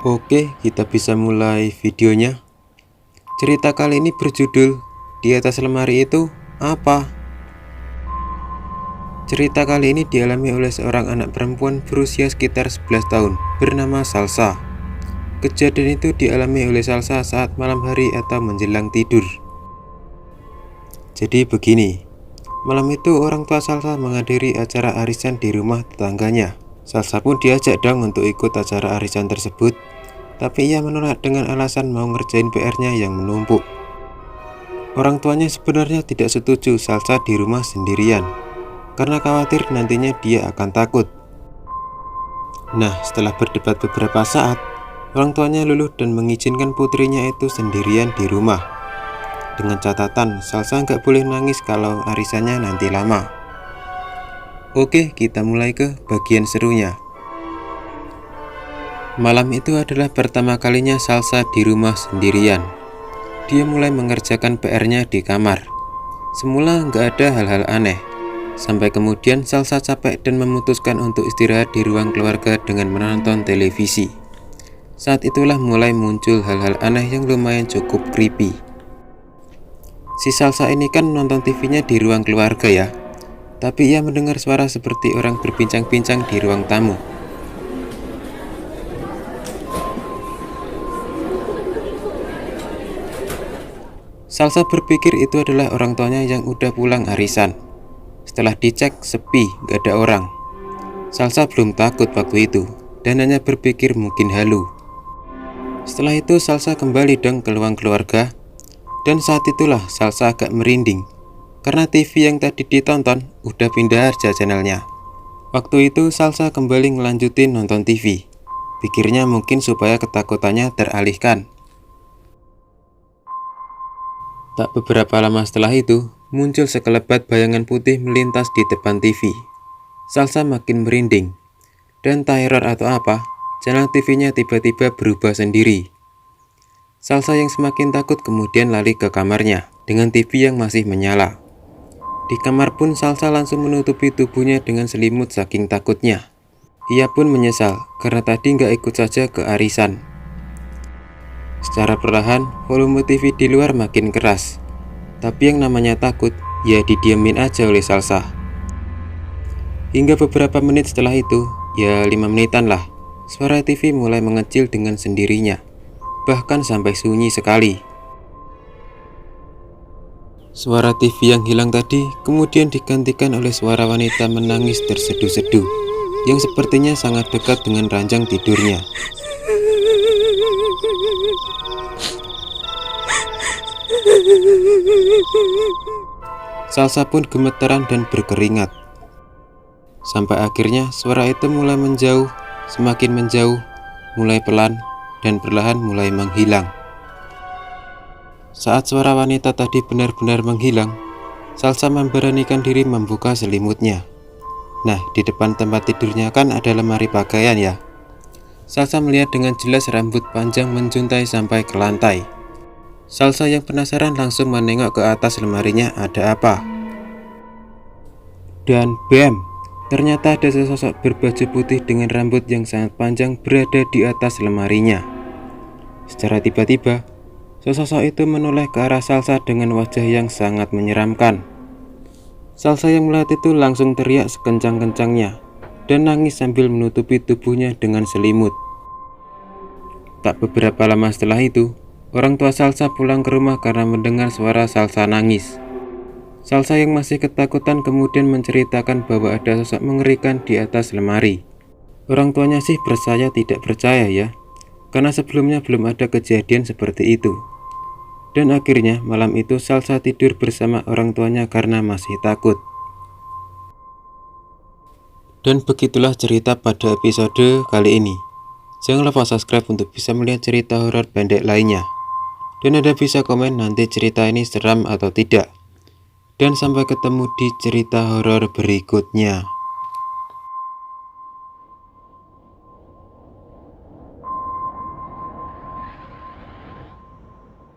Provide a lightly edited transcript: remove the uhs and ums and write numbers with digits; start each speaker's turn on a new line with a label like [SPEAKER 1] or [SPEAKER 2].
[SPEAKER 1] Oke, kita bisa mulai videonya. Cerita kali ini berjudul Di Atas Lemari Itu Apa? Cerita kali ini dialami oleh seorang anak perempuan berusia sekitar 11 tahun bernama Salsa. Kejadian itu dialami oleh Salsa saat malam hari atau menjelang tidur. Jadi begini, malam itu orang tua Salsa menghadiri acara arisan di rumah tetangganya. Salsa pun diajak dong untuk ikut acara arisan tersebut, tapi ia menolak dengan alasan mau ngerjain PR-nya yang menumpuk. Orang tuanya sebenarnya tidak setuju Salsa di rumah sendirian, karena khawatir nantinya dia akan takut. Nah, setelah berdebat beberapa saat, orang tuanya luluh dan mengizinkan putrinya itu sendirian di rumah. Dengan catatan, Salsa nggak boleh nangis kalau arisannya nanti lama. Oke, kita mulai ke bagian serunya. Malam itu adalah pertama kalinya Salsa di rumah sendirian. Dia mulai mengerjakan PR-nya di kamar. Semula nggak ada hal-hal aneh, sampai kemudian Salsa capek dan memutuskan untuk istirahat di ruang keluarga dengan menonton televisi. Saat itulah mulai muncul hal-hal aneh yang lumayan cukup creepy. Si Salsa ini kan nonton TV-nya di ruang keluarga ya, tapi ia mendengar suara seperti orang berbincang-bincang di ruang tamu. Salsa berpikir itu adalah orang tuanya yang udah pulang arisan. Setelah dicek, sepi, gak ada orang. Salsa belum takut waktu itu, dan hanya berpikir mungkin halu. Setelah itu Salsa kembali dong ke ruang keluarga, dan saat itulah Salsa agak merinding, karena TV yang tadi ditonton udah pindah aja channelnya. Waktu itu Salsa kembali ngelanjutin nonton TV. Pikirnya mungkin supaya ketakutannya teralihkan. Tak beberapa lama setelah itu, muncul sekelebat bayangan putih melintas di depan TV. Salsa makin merinding, dan tak error atau apa, channel TV-nya tiba-tiba berubah sendiri. Salsa yang semakin takut kemudian lari ke kamarnya, dengan TV yang masih menyala. Di kamar pun Salsa langsung menutupi tubuhnya dengan selimut saking takutnya. Ia pun menyesal, karena tadi nggak ikut saja ke arisan. Secara perlahan, volume TV di luar makin keras. Tapi yang namanya takut, ya didiamin aja oleh Salsa. Hingga beberapa menit setelah itu, ya 5 menitan lah, suara TV mulai mengecil dengan sendirinya. Bahkan sampai sunyi sekali. Suara TV yang hilang tadi kemudian digantikan oleh suara wanita menangis terseduh-seduh, yang sepertinya sangat dekat dengan ranjang tidurnya. Salsa pun gemeteran dan berkeringat. Sampai akhirnya suara itu mulai menjauh, semakin menjauh, mulai pelan, dan perlahan mulai menghilang. Saat suara wanita tadi benar-benar menghilang, Salsa memberanikan diri membuka selimutnya. Nah, di depan tempat tidurnya kan ada lemari pakaian ya. Salsa melihat dengan jelas rambut panjang menjuntai sampai ke lantai. Salsa yang penasaran langsung menengok ke atas lemarinya ada apa. Dan bam, ternyata ada sesosok berbaju putih dengan rambut yang sangat panjang berada di atas lemarinya. Secara tiba-tiba, sesosok itu menoleh ke arah Salsa dengan wajah yang sangat menyeramkan. Salsa yang melihat itu langsung teriak sekencang-kencangnya dan nangis sambil menutupi tubuhnya dengan selimut. Tak beberapa lama setelah itu, orang tua Salsa pulang ke rumah karena mendengar suara Salsa nangis. Salsa yang masih ketakutan kemudian menceritakan bahwa ada sosok mengerikan di atas lemari. Orang tuanya sih percaya tidak percaya ya, karena sebelumnya belum ada kejadian seperti itu. Dan akhirnya malam itu Salsa tidur bersama orang tuanya karena masih takut. Dan begitulah cerita pada episode kali ini. Jangan lupa subscribe untuk bisa melihat cerita horor pendek lainnya. Dan Anda bisa komen nanti cerita ini seram atau tidak. Dan sampai ketemu di cerita horor berikutnya.